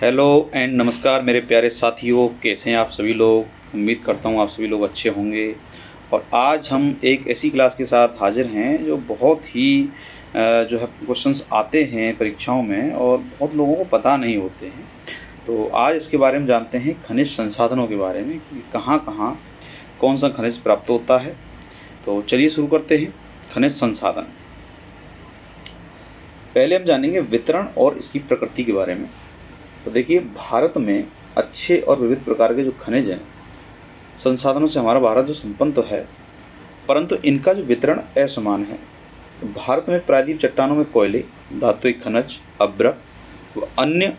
Hello and नमस्कार मेरे प्यारे साथियों, कैसे हैं आप सभी लोग। उम्मीद करता हूँ आप सभी लोग अच्छे होंगे। और आज हम एक ऐसी क्लास के साथ हाजिर हैं जो बहुत ही जो है क्वेश्चंस आते हैं परीक्षाओं में और बहुत लोगों को पता नहीं होते हैं। तो आज इसके बारे में जानते हैं, खनिज संसाधनों के बारे में कि कहाँ कहाँ कौन सा खनिज प्राप्त होता है। तो चलिए शुरू करते हैं। खनिज संसाधन, पहले हम जानेंगे वितरण और इसकी प्रकृति के बारे में। तो देखिए, भारत में अच्छे और विविध प्रकार के जो खनिज हैं, संसाधनों से हमारा भारत जो संपन्न तो है, परंतु इनका जो वितरण असमान है। तो भारत में प्रायद्वीप चट्टानों में कोयले, धात्विक खनिज, अभ्रक व अन्य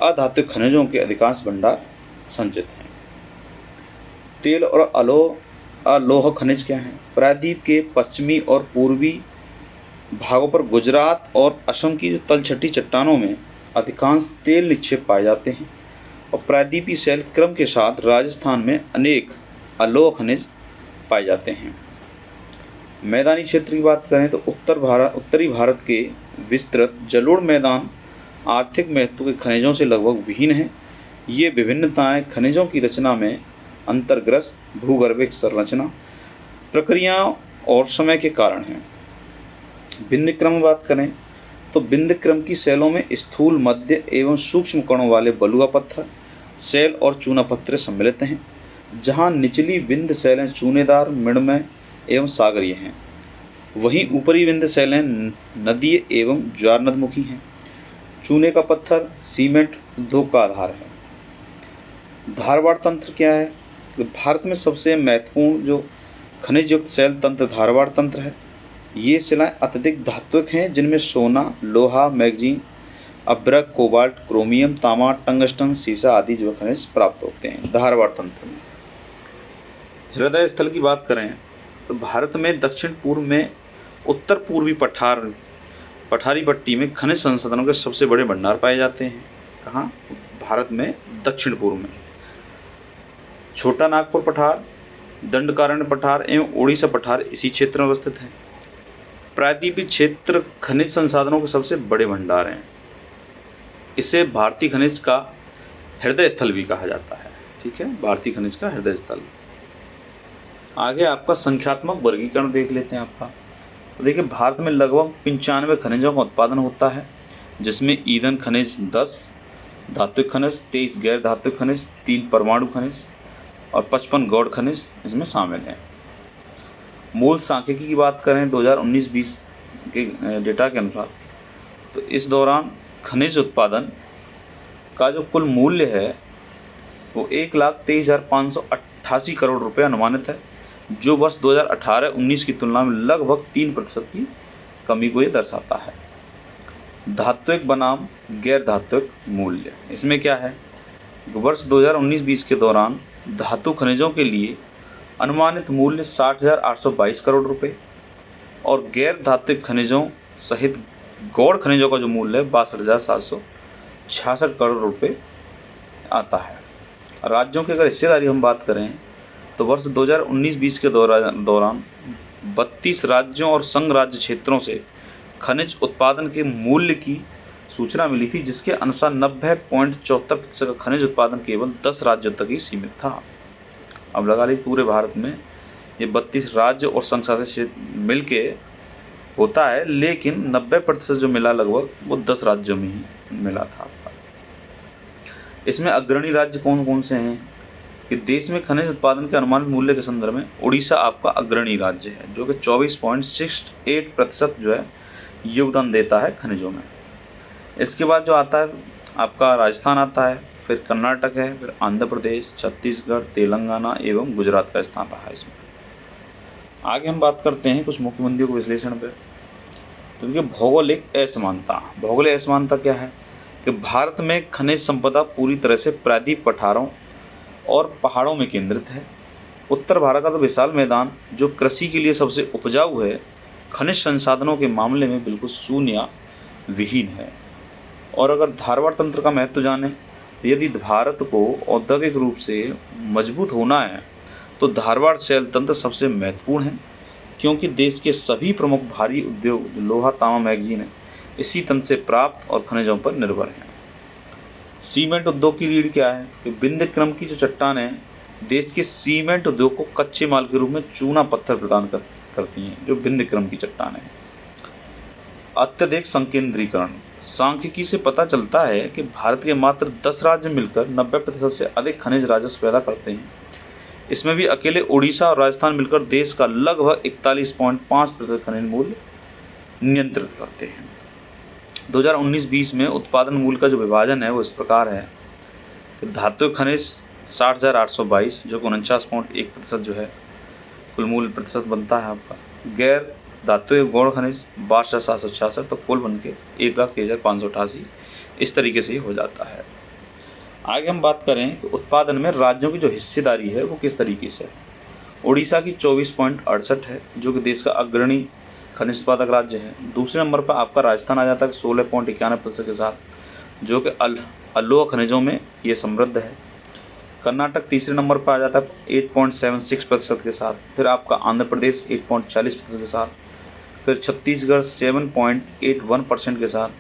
अधात्विक खनिजों के अधिकांश भंडार संचित हैं। तेल और अलोह खनिज क्या हैं? प्रायद्वीप के पश्चिमी और पूर्वी भागों पर गुजरात और असम की जो तलछटी चट्टानों में अधिकांश तेल निक्षेप पाए जाते हैं। और प्रायद्वीपीय शैल क्रम के साथ राजस्थान में अनेक अलोह खनिज पाए जाते हैं। मैदानी क्षेत्र की बात करें तो उत्तरी भारत के विस्तृत जलोढ़ मैदान आर्थिक महत्व के खनिजों से लगभग विहीन हैं। ये विभिन्नताएं खनिजों की रचना में अंतर्ग्रस्त भूगर्भिक संरचना, प्रक्रिया और समय के कारण हैं। बिंद क्रम में बात करें तो बिंद क्रम की शैलों में स्थूल, मध्य एवं सूक्ष्म कणों वाले बलुआ पत्थर, शैल और चूना पत्थर सम्मिलित हैं, जहां निचली विंद शैलें चूनेदार, मृण्मय एवं सागरीय हैं। वहीं ऊपरी विंद शैलें नदीय एवं ज्वारनदमुखी हैं। चूने का पत्थर सीमेंट उद्योग का आधार है। धारवाड़ तंत्र क्या है? भारत में सबसे महत्वपूर्ण जो खनिज युक्त शैल तंत्र धारवाड़ तंत्र है। ये शिलाएं अत्यधिक धात्विक हैं, जिनमें सोना, लोहा, मैग्नीज, अभ्रक, कोबाल्ट, क्रोमियम, तांबा, टंगस्टन, सीसा आदि जो खनिज प्राप्त होते हैं धारवाड़ तंत्र में। हृदय स्थल की बात करें तो भारत में दक्षिण पूर्व में उत्तर पूर्वी पठारी पट्टी में खनिज संसाधनों के सबसे बड़े भंडार पाए जाते हैं। कहाँ? भारत में दक्षिण पूर्व में छोटा नागपुर पठार, दंडकारण्य पठार एवं ओडिशा पठार इसी क्षेत्र में अवस्थित है। प्रायद्वीपीय क्षेत्र खनिज संसाधनों के सबसे बड़े भंडार हैं। इसे भारतीय खनिज का हृदय स्थल भी कहा जाता है। ठीक है, भारतीय खनिज का हृदय स्थल। आगे आपका संख्यात्मक वर्गीकरण देख लेते हैं आपका। तो देखिए, भारत में लगभग 95 खनिजों का उत्पादन होता है, जिसमें ईंधन खनिज 10, धात्विक खनिज 23, गैर धात्विक खनिज 3, परमाणु खनिज और 55 गौड़ खनिज इसमें शामिल हैं। मूल सांख्यिकी की बात करें 2019-20 के डेटा के अनुसार, तो इस दौरान खनिज उत्पादन का जो कुल मूल्य है वो 1,23,588 करोड़ रुपये अनुमानित है, जो वर्ष 2018-19 की तुलना में लगभग 3% की कमी को ये दर्शाता है। धात्विक बनाम गैर धात्विक मूल्य इसमें क्या है? वर्ष 2019-20 के दौरान धातु खनिजों के लिए अनुमानित मूल्य 60,822 करोड़ रुपए और गैर धात्विक खनिजों सहित गौड़ खनिजों का जो मूल्य है 62,766 करोड़ रुपए आता है। राज्यों की अगर हिस्सेदारी हम बात करें तो वर्ष 2019-20 के दौरान 32 राज्यों और संघ राज्य क्षेत्रों से खनिज उत्पादन के मूल्य की सूचना मिली थी, जिसके अनुसार 90.74% का खनिज उत्पादन केवल 10 राज्यों तक ही सीमित था। अब लगा ली पूरे भारत में ये 32 राज्य और संघ शासित क्षेत्र मिल के होता है, लेकिन 90% जो मिला लगभग वो 10 राज्यों में ही मिला था। इसमें अग्रणी राज्य कौन कौन से हैं कि देश में खनिज उत्पादन के अनुमानित मूल्य के संदर्भ में उड़ीसा आपका अग्रणी राज्य है, जो कि 24.68% जो है योगदान देता है खनिजों में। इसके बाद जो आता है आपका राजस्थान आता है, फिर कर्नाटक है, फिर आंध्र प्रदेश, छत्तीसगढ़, तेलंगाना एवं गुजरात का स्थान रहा है इसमें। आगे हम बात करते हैं कुछ मुख्य बिंदुओं के विश्लेषण पर। तो देखिए, भौगोलिक असमानता। भौगोलिक असमानता क्या है कि भारत में खनिज संपदा पूरी तरह से प्रायद्वीप पठारों और पहाड़ों में केंद्रित है। उत्तर भारत का तो विशाल मैदान जो कृषि के लिए सबसे उपजाऊ है, खनिज संसाधनों के मामले में बिल्कुल शून्य या विहीन है। और अगर धारवाड़ तंत्र का महत्व जाने, यदि भारत को औद्योगिक रूप से मजबूत होना है तो धारवाड़ शैल तंत्र सबसे महत्वपूर्ण है, क्योंकि देश के सभी प्रमुख भारी उद्योग लोहा, तांबा, मैग्नीज है इसी तंत्र से प्राप्त और खनिजों पर निर्भर हैं। सीमेंट उद्योग की रीढ़ क्या है कि विंध्य क्रम की जो चट्टानें देश के सीमेंट उद्योग को कच्चे माल के रूप में चूना पत्थर प्रदान करती हैं, जो विंध्य क्रम की चट्टानें हैं। अत्यधिक संकेंद्रीकरण। सांख्यिकी से पता चलता है कि भारत के मात्र 10 राज्य मिलकर 90% से अधिक खनिज राजस्व पैदा करते हैं। इसमें भी अकेले उड़ीसा और राजस्थान मिलकर देश का लगभग 41.5% खनिज मूल्य नियंत्रित करते हैं। 2019-20 में उत्पादन मूल्य का जो विभाजन है वो इस प्रकार है कि धातु खनिज 60,822 जो कि 49.1% जो है कुल मूल्य प्रतिशत बनता है आपका। गैर धातु गौण खनिज 62,766 तो कुल बन के 1,23,588 इस तरीके से ही हो जाता है। आगे हम बात करें कि उत्पादन में राज्यों की जो हिस्सेदारी है वो किस तरीके से है। उड़ीसा की 24.68 है जो कि देश का अग्रणी खनिज उत्पादक राज्य है। दूसरे नंबर पर आपका राजस्थान आ जाता है 16.91% के साथ, जो कि अलोह खनिजों में ये समृद्ध है। कर्नाटक तीसरे नंबर पर आ जाता है 8.76% के साथ। फिर आपका आंध्र प्रदेश 8.40% के साथ। फिर छत्तीसगढ़ 7.81% के साथ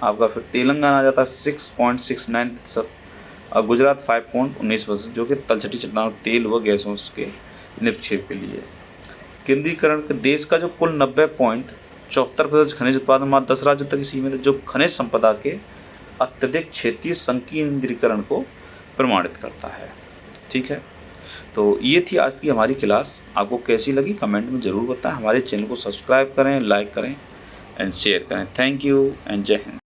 आपका। फिर तेलंगाना आ जाता है 6.69% और गुजरात 5.19% जो कि तलछटी चट्टानों तेल व गैसों के निक्षेप के लिए। केंद्रीकरण के देश का जो कुल 90.74% खनिज उत्पादन मात्र 10 राज्यों तक ही सीमित है, जो खनिज संपदा के अत्यधिक क्षेत्रीय संकीर्णीकरण को प्रमाणित करता है। ठीक है, तो ये थी आज की हमारी क्लास। आपको कैसी लगी कमेंट में ज़रूर बताएं। हमारे चैनल को सब्सक्राइब करें, लाइक करें एंड शेयर करें। थैंक यू एंड जय हिंद।